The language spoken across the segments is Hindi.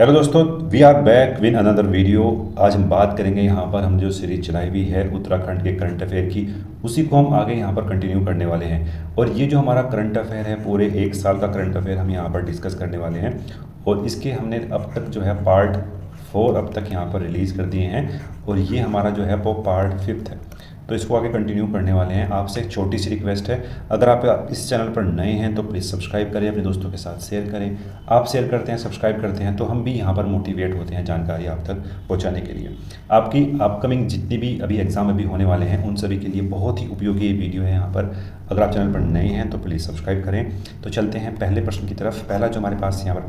हेलो दोस्तों, we are back with another video. आज हम बात करेंगे यहाँ पर हम जो सीरीज चलाई हुई है उत्तराखंड के करंट अफेयर की, उसी को हम आगे यहाँ पर कंटिन्यू करने वाले हैं। और ये जो हमारा करंट अफेयर है, पूरे एक साल का करंट अफेयर हम यहाँ पर डिस्कस करने वाले हैं। और इसके हमने अब तक जो है पार्ट 4 अब तक यहाँ पर रिलीज़ कर दिए हैं, और ये हमारा जो है वो पार्ट 5 है। तो इसको आगे कंटिन्यू करने वाले हैं। आपसे एक छोटी सी रिक्वेस्ट है, अगर आप इस चैनल पर नए हैं तो प्लीज़ सब्सक्राइब करें, अपने दोस्तों के साथ शेयर करें। आप शेयर करते हैं, सब्सक्राइब करते हैं तो हम भी यहाँ पर मोटिवेट होते हैं जानकारी आप तक पहुँचाने के लिए। आपकी अपकमिंग जितनी भी अभी एग्ज़ाम अभी होने वाले हैं उन सभी के लिए बहुत ही उपयोगी ये वीडियो है यहाँ पर। अगर आप चैनल पर नए हैं तो प्लीज़ सब्सक्राइब करें। तो चलते हैं पहले प्रश्न की तरफ। पहला जो हमारे पास यहाँ पर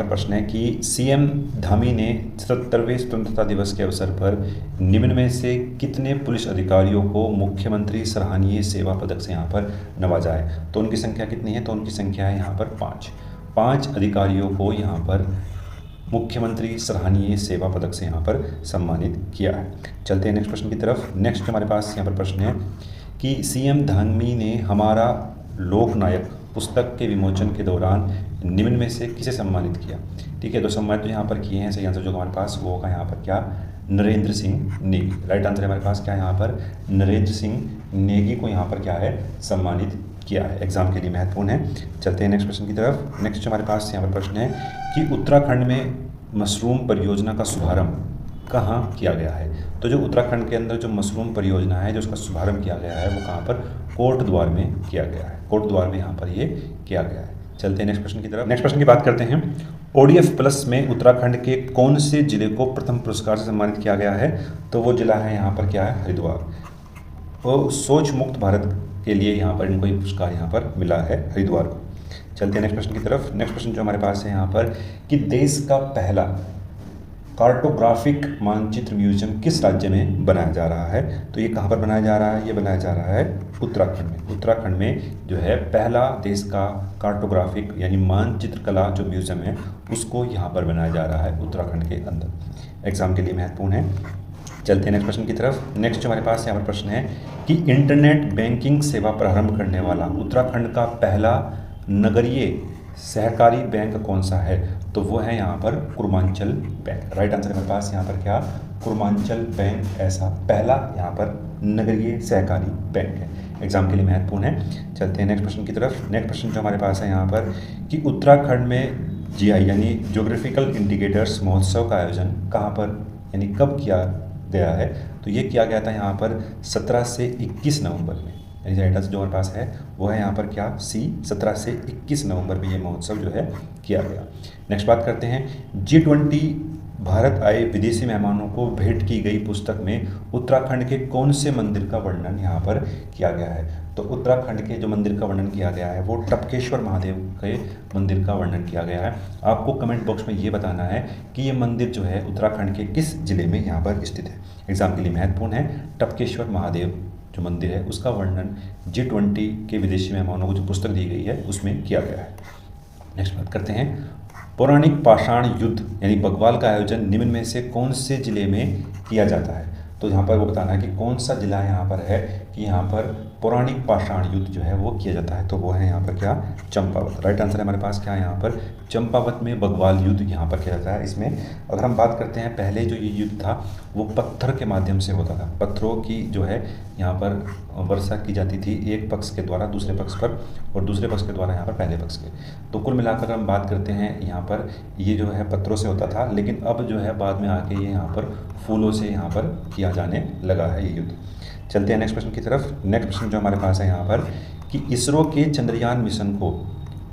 प्रश्न है कि सीएम धामी ने 77वें स्वतंत्रता दिवस के अवसर पर निम्न में से कितने पुलिस अधिकारियों को मुख्यमंत्री सराहनीय सेवा पदक से यहाँ पर नवाजा है। तो उनकी संख्या कितनी है? तो उनकी संख्या है यहाँ पर 5 अधिकारियों को यहाँ पर मुख्यमंत्री सराहनीय सेवा पदक से यहाँ पर सम्मानित किया है। चलते हैं नेक्स्ट प्रश्न की तरफ। नेक्स्ट हमारे पास यहाँ पर प्रश्न है कि सीएम धामी ने हमारा लोकनायक पुस्तक के विमोचन के दौरान निम्न में से किसे सम्मानित किया। ठीक है, तो सम्मानित तो यहाँ पर किए हैं। सही आंसर जो हमारे पास वो होगा यहाँ पर क्या? नरेंद्र सिंह नेगी। राइट आंसर हमारे पास क्या है यहाँ पर? नरेंद्र सिंह नेगी को यहाँ पर क्या है? सम्मानित किया है। एग्जाम के लिए महत्वपूर्ण है। चलते हैं नेक्स्ट प्रश्न की तरफ। नेक्स्ट हमारे पास यहाँ पर प्रश्न है कि उत्तराखंड में मशरूम परियोजना का शुभारंभ कहाँ किया गया है। तो जो उत्तराखंड के अंदर जो मशरूम परियोजना है, जो उसका शुभारंभ किया गया है, वो कहाँ पर? कोटद्वार में किया गया है। कोटद्वार में यहाँ पर ये किया गया है। चलते हैं नेक्स्ट प्रश्न की तरफ। नेक्स्ट प्रश्न की बात करते हैं। ओडीएफ प्लस में उत्तराखंड के कौन से जिले को प्रथम पुरस्कार से सम्मानित किया गया है। तो वो जिला है यहाँ पर क्या है? हरिद्वार। वो सोच मुक्त भारत के लिए यहाँ पर इनको ये पुरस्कार यहाँ पर मिला है, हरिद्वार को। चलते हैं नेक्स्ट प्रश्न की तरफ। नेक्स्ट प्रश्न जो हमारे पास है यहाँ पर कि देश का पहला कार्टोग्राफिक मानचित्र म्यूजियम किस राज्य में बनाया जा रहा है। तो ये कहाँ पर बनाया जा रहा है? ये बनाया जा रहा है उत्तराखंड में। उत्तराखंड में जो है पहला देश का कार्टोग्राफिक यानी मानचित्र कला जो म्यूजियम है उसको यहाँ पर बनाया जा रहा है उत्तराखंड के अंदर। एग्जाम के लिए महत्वपूर्ण है। चलते हैं नेक्स्ट प्रश्न की तरफ। नेक्स्ट जो हमारे पास यहाँ पर प्रश्न है कि इंटरनेट बैंकिंग सेवा प्रारंभ करने वाला उत्तराखंड का पहला नगरीय सहकारी बैंक कौन सा है। तो वो है यहाँ पर कुर्मांचल बैंक। राइट आंसर हमारे पास यहाँ पर क्या? कुर्मांचल बैंक ऐसा पहला यहाँ पर नगरीय सहकारी बैंक है। एग्जाम के लिए महत्वपूर्ण है। चलते हैं नेक्स्ट प्रश्न की तरफ। नेक्स्ट प्रश्न जो हमारे पास है यहाँ पर कि उत्तराखंड में जीआई यानी ज्योग्राफिकल इंडिकेटर्स महोत्सव का आयोजन कहाँ पर यानी कब किया गया है। तो ये किया गया था यहाँ पर 17 से 21 नवंबर में। यानी राइट आंसर जो हमारे पास है वो है यहाँ पर क्या? सी 17 से 21 नवंबर में ये महोत्सव जो है किया गया। नेक्स्ट बात करते हैं G20 भारत आए विदेशी मेहमानों को भेंट की गई पुस्तक में उत्तराखंड के कौन से मंदिर का वर्णन यहाँ पर किया गया है। तो उत्तराखंड के जो मंदिर का वर्णन किया गया है वो टपकेश्वर महादेव के मंदिर का वर्णन किया गया है। आपको कमेंट बॉक्स में ये बताना है कि ये मंदिर जो है उत्तराखंड के किस जिले में यहाँ पर स्थित है। एग्जाम के लिए महत्वपूर्ण है। टपकेश्वर महादेव जो मंदिर है उसका वर्णन G20 के विदेशी मेहमानों को जो पुस्तक दी गई है उसमें किया गया है। नेक्स्ट बात करते हैं पौराणिक पाषाण युद्ध यानी बग्वाल का आयोजन निम्न में से कौन से जिले में किया जाता है। तो यहाँ पर वो बताना है कि कौन सा जिला यहाँ पर है कि यहाँ पर पौराणिक पाषाण युद्ध जो है वो किया जाता है। तो वो है यहाँ पर क्या? चंपावत। राइट आंसर हमारे पास क्या है यहाँ पर? चंपावत में बग्वाल युद्ध यहाँ पर किया जाता है। इसमें अगर हम बात करते हैं पहले जो ये युद्ध था वो पत्थर के माध्यम से होता था। पत्थरों की जो है यहाँ पर वर्षा की जाती थी, एक पक्ष के द्वारा दूसरे पक्ष पर और दूसरे पक्ष के द्वारा यहाँ पर पहले पक्ष के। तो कुल मिलाकर हम बात करते हैं यहाँ पर ये जो है पत्थरों से होता था, लेकिन अब जो है बाद में आके ये यहाँ पर फूलों से यहाँ पर किया जाने लगा है ये युद्ध। चलते हैं नेक्स्ट प्रश्न की तरफ। नेक्स्ट प्रश्न जो हमारे पास है यहाँ पर कि इसरो के चंद्रयान मिशन को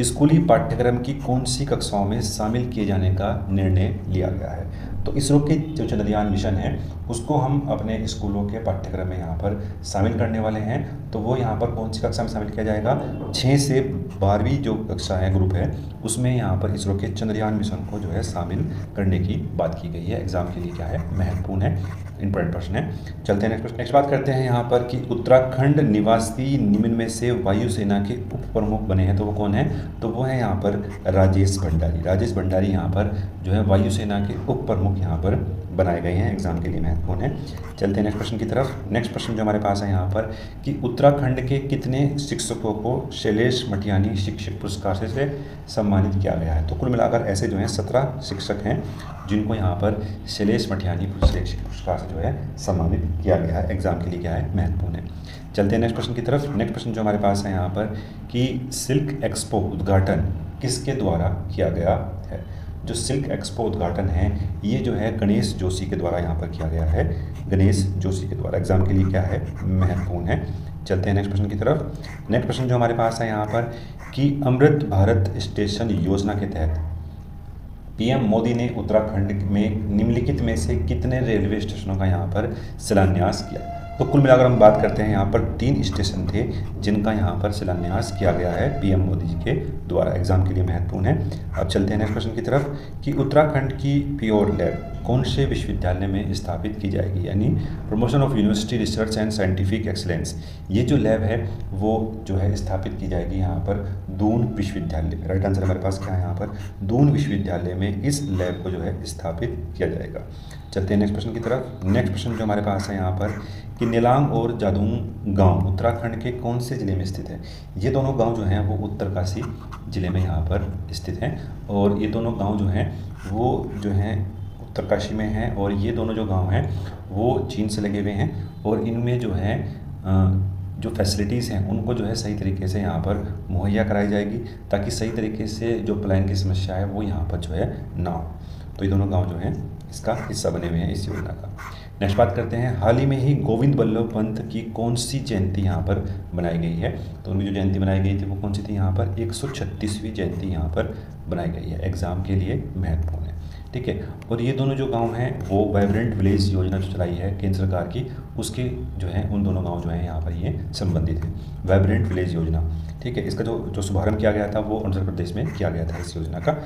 स्कूली पाठ्यक्रम की कौन सी कक्षाओं में शामिल किए जाने का निर्णय लिया गया है। तो इसरो के जो चंद्रयान मिशन है उसको हम अपने स्कूलों के पाठ्यक्रम में यहाँ पर शामिल करने वाले हैं। तो वो यहाँ पर कौन सी कक्षा में शामिल किया जाएगा? 6 से 12वीं जो कक्षा है ग्रुप है उसमें यहाँ पर इसरो के चंद्रयान मिशन को जो है शामिल करने की बात की गई है। एग्जाम के लिए क्या है? महत्वपूर्ण है, इंपॉर्टेंट प्रश्न है। चलते हैं नेक्स्ट बात करते हैं यहाँ पर कि उत्तराखंड निवासी निम्न में से वायुसेना के उप प्रमुख बने हैं। तो वो कौन है? तो वो है यहाँ पर राजेश भंडारी। राजेश भंडारी यहाँ पर जो है वायुसेना के उप प्रमुख यहाँ पर बनाए गए हैं, एग्जाम के लिए महत्वपूर्ण है। चलते हैं नेक्स्ट प्रश्न की तरफ। नेक्स्ट प्रश्न जो हमारे पास है यहाँ पर कि उत्तराखंड के कितने शिक्षकों को शैलेश मटियानी शिक्षक पुरस्कार से सम्मानित किया गया है। तो कुल मिलाकर ऐसे जो हैं 17 शिक्षक हैं जिनको यहाँ पर शैलेश मटियानी शिक्षक पुरस्कार से जो है सम्मानित किया गया है, एग्जाम के लिए क्या है महत्वपूर्ण है। चलते हैं नेक्स्ट प्रश्न की तरफ। नेक्स्ट प्रश्न जो हमारे पास है यहाँ पर कि सिल्क एक्सपो उद्घाटन किसके द्वारा किया गया है। जो सिल्क एक्सपो उद्घाटन है ये जो है गणेश जोशी के द्वारा यहाँ पर किया गया है, गणेश जोशी के द्वारा, एग्जाम के लिए क्या है महत्वपूर्ण है। चलते हैं नेक्स्ट प्रश्न की तरफ। नेक्स्ट प्रश्न जो हमारे पास है यहाँ पर कि अमृत भारत स्टेशन योजना के तहत पीएम मोदी ने उत्तराखंड में निम्नलिखित में से कितने रेलवे स्टेशनों का यहाँ पर शिलान्यास किया। तो कुल मिलाकर हम बात करते हैं यहाँ पर 3 स्टेशन थे जिनका यहाँ पर शिलान्यास किया गया है पीएम मोदी जी के द्वारा, एग्जाम के लिए महत्वपूर्ण है। अब चलते हैं नेक्स्ट प्रश्न की तरफ कि उत्तराखंड की प्योर लैब कौन से विश्वविद्यालय में स्थापित की जाएगी, यानी promotion of university research and scientific excellence. ये जो लैब है वो जो है स्थापित की जाएगी यहाँ पर दून विश्वविद्यालय। राइट आंसर हमारे पास क्या है यहाँ पर दून विश्वविद्यालय में इस लैब को जो है स्थापित किया जाएगा। चलते हैं नेक्स्ट प्रश्न की तरफ। नेक्स्ट प्रश्न जो हमारे पास है यहाँ पर कि नेलांग और जादूंग गांव उत्तराखंड के कौन से ज़िले में स्थित है। ये दोनों गांव जो हैं वो उत्तरकाशी ज़िले में यहाँ पर स्थित हैं और ये दोनों गांव जो हैं वो जो हैं उत्तरकाशी में हैं और ये दोनों जो गांव हैं वो चीन से लगे हुए हैं और इनमें जो है जो फैसिलिटीज़ हैं उनको जो है सही तरीके से यहाँ पर मुहैया कराई जाएगी ताकि सही तरीके से जो प्लान की समस्या है वो यहाँ पर जो है ना हो। तो ये दोनों गांव जो हैं इसका हिस्सा बने हुए हैं इस योजना का। नेक्स्ट बात करते हैं, हाल ही में ही गोविंद बल्लभ पंत की कौन सी जयंती यहाँ पर बनाई गई है। तो उनकी जो जयंती बनाई गई थी वो कौन सी थी, यहाँ पर 136वीं जयंती यहाँ पर बनाई गई है, एग्जाम के लिए महत्वपूर्ण है। ठीक है, और ये दोनों जो गांव हैं वो वाइब्रेंट विलेज योजना जो चलाई है केंद्र सरकार की उसके जो है उन दोनों गांव जो हैं यहाँ पर ये संबंधित है, वाइब्रेंट विलेज योजना। ठीक है, इसका जो शुभारंभ किया गया था वो आंध्र प्रदेश में किया गया था इस योजना का,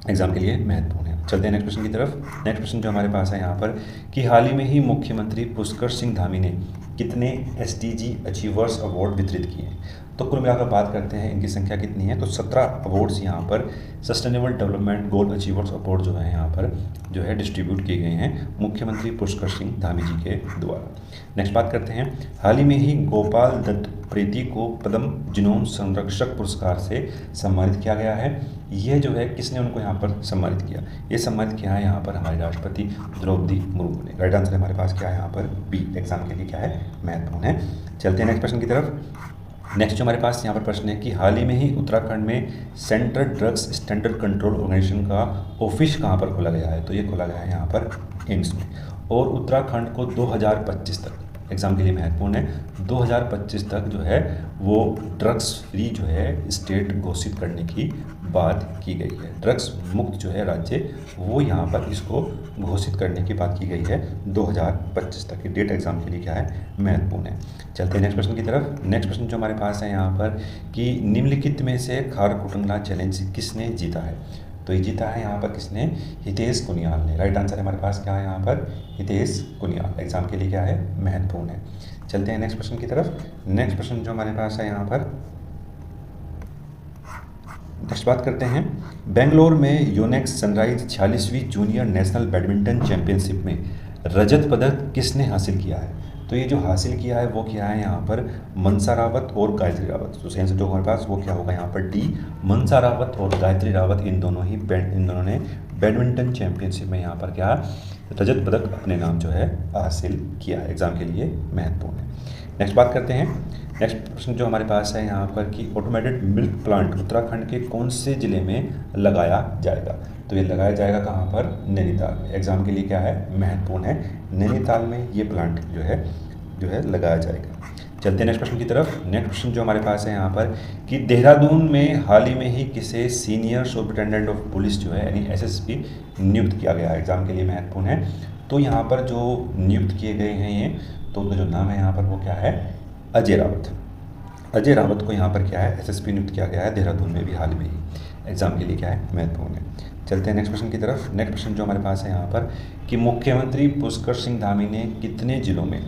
एग्जाम के लिए महत्वपूर्ण है। चलते हैं नेक्स्ट प्रश्न की तरफ। नेक्स्ट प्रश्न जो हमारे पास है यहाँ पर कि हाल ही में ही मुख्यमंत्री पुष्कर सिंह धामी ने कितने SDG अचीवर्स अवार्ड वितरित किए हैं। तो कुल मिलाकर बात करते हैं इनकी संख्या कितनी है, तो 17 अवार्ड्स यहाँ पर sustainable development goal achievers award जो है यहाँ पर जो है डिस्ट्रीब्यूट किए गए हैं मुख्यमंत्री पुष्कर सिंह धामी जी के द्वारा। नेक्स्ट बात करते हैं, हाल ही में ही गोपाल दत्त प्रेती को पद्म जीनोम संरक्षक पुरस्कार से सम्मानित किया गया है। यह जो है किसने उनको यहाँ पर सम्मानित किया, ये सम्मानित किया है यहाँ पर हमारे राष्ट्रपति द्रौपदी मुर्मू ने। राइट आंसर हमारे पास क्या है यहाँ पर बी, एग्जाम के लिए क्या है महत्वपूर्ण है। चलते हैं नेक्स्ट प्रश्न की तरफ। नेक्स्ट जो हमारे पास यहाँ पर प्रश्न है कि हाल ही में ही उत्तराखंड में central drugs standard control organisation का ऑफिस कहाँ पर खोला गया है। तो ये खोला गया है यहाँ पर एम्स में और उत्तराखंड को 2025 तक, एग्जाम के लिए महत्वपूर्ण है, 2025 तक जो है वो ड्रग्स फ्री जो है स्टेट घोषित करने की बात की गई है। ड्रग्स मुक्त जो है राज्य वो यहाँ पर इसको घोषित करने की बात की गई है 2025 तक की डेट, एग्जाम के लिए क्या है महत्वपूर्ण है। चलते हैं नेक्स्ट प्रश्न की तरफ। नेक्स्ट प्रश्न जो हमारे पास है यहाँ पर कि निम्नलिखित में से खारकुटंगला चैलेंज किसने जीता है। तो ये जीता है यहाँ पर किसने, हितेश कुनियाल ने। राइट आंसर हमारे पास क्या है यहाँ पर हितेश कुनियाल, एग्जाम के लिए क्या है महत्वपूर्ण है। चलते हैं नेक्स्ट प्रश्न की तरफ। नेक्स्ट प्रश्न जो हमारे पास है यहाँ पर, नेक्स्ट बात करते हैं, बेंगलोर में योनेक्स सनराइज 46वीं जूनियर नेशनल बैडमिंटन चैंपियनशिप में रजत पदक किसने हासिल किया है। तो ये जो हासिल किया है वो किया है यहाँ पर मनसा रावत और गायत्री रावत। तो सेंस जो हमारे पास वो क्या होगा यहाँ पर डी, मनसा रावत और गायत्री रावत, इन दोनों ने बैडमिंटन चैंपियनशिप में यहाँ पर क्या रजत पदक अपने नाम जो है हासिल किया है, एग्जाम के लिए महत्वपूर्ण है। नेक्स्ट बात करते हैं, नेक्स्ट प्रश्न जो हमारे पास है यहाँ पर कि ऑटोमेटेड मिल्क प्लांट उत्तराखंड के कौन से ज़िले में लगाया जाएगा। तो ये लगाया जाएगा कहाँ पर, नैनीताल में, एग्जाम के लिए क्या है महत्वपूर्ण है, नैनीताल में ये प्लांट जो है लगाया जाएगा। चलते हैं नेक्स्ट प्रश्न की तरफ। नेक्स्ट प्रश्न जो हमारे पास है यहाँ पर कि देहरादून में हाल ही में ही किसे सीनियर सुपरिटेंडेंट ऑफ पुलिस जो है यानी SSP नियुक्त किया गया है, एग्जाम के लिए महत्वपूर्ण है। तो यहाँ पर जो नियुक्त किए गए हैं ये, तो उनका जो नाम है यहाँ पर वो क्या है, अजय रावत। अजय रावत को यहाँ पर क्या है SSP नियुक्त किया गया है देहरादून में भी हाल में ही, एग्जाम के लिए क्या है महत्वपूर्ण है। चलते हैं नेक्स्ट प्रश्न की तरफ। नेक्स्ट प्रश्न जो हमारे पास है यहाँ पर कि मुख्यमंत्री पुष्कर सिंह धामी ने कितने जिलों में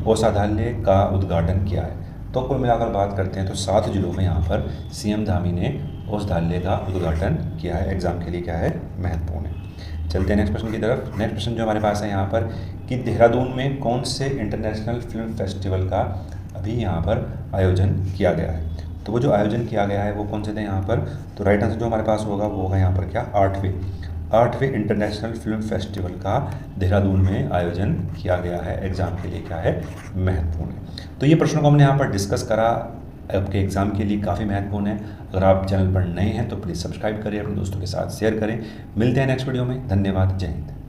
औषधालय का उद्घाटन किया है। तो कुल मिलाकर बात करते हैं तो 7 जिलों में यहाँ पर CM धामी ने उस धाल्य का उद्घाटन किया है, एग्जाम के लिए क्या है, महत्वपूर्ण है। चलते हैं नेक्स्ट क्वेश्चन की तरफ। नेक्स्ट क्वेश्चन जो हमारे पास है यहाँ पर कि देहरादून में कौन से इंटरनेशनल फिल्म फेस्टिवल का अभी यहाँ पर आयोजन किया गया है। तो वो जो आयोजन किया गया है वो कौन से थे यहाँ पर, तो राइट आंसर जो हमारे पास होगा वो होगा यहाँ पर क्या, आठवें इंटरनेशनल फिल्म फेस्टिवल का देहरादून में आयोजन किया गया है, एग्जाम के लिए क्या है, महत्वपूर्ण है। तो ये प्रश्नों को हमने यहाँ पर डिस्कस करा, आपके एग्ज़ाम के लिए काफ़ी महत्वपूर्ण है। अगर आप चैनल पर नए हैं तो प्लीज़ सब्सक्राइब करें, अपने दोस्तों के साथ शेयर करें। मिलते हैं नेक्स्ट वीडियो में। धन्यवाद। जय हिंद।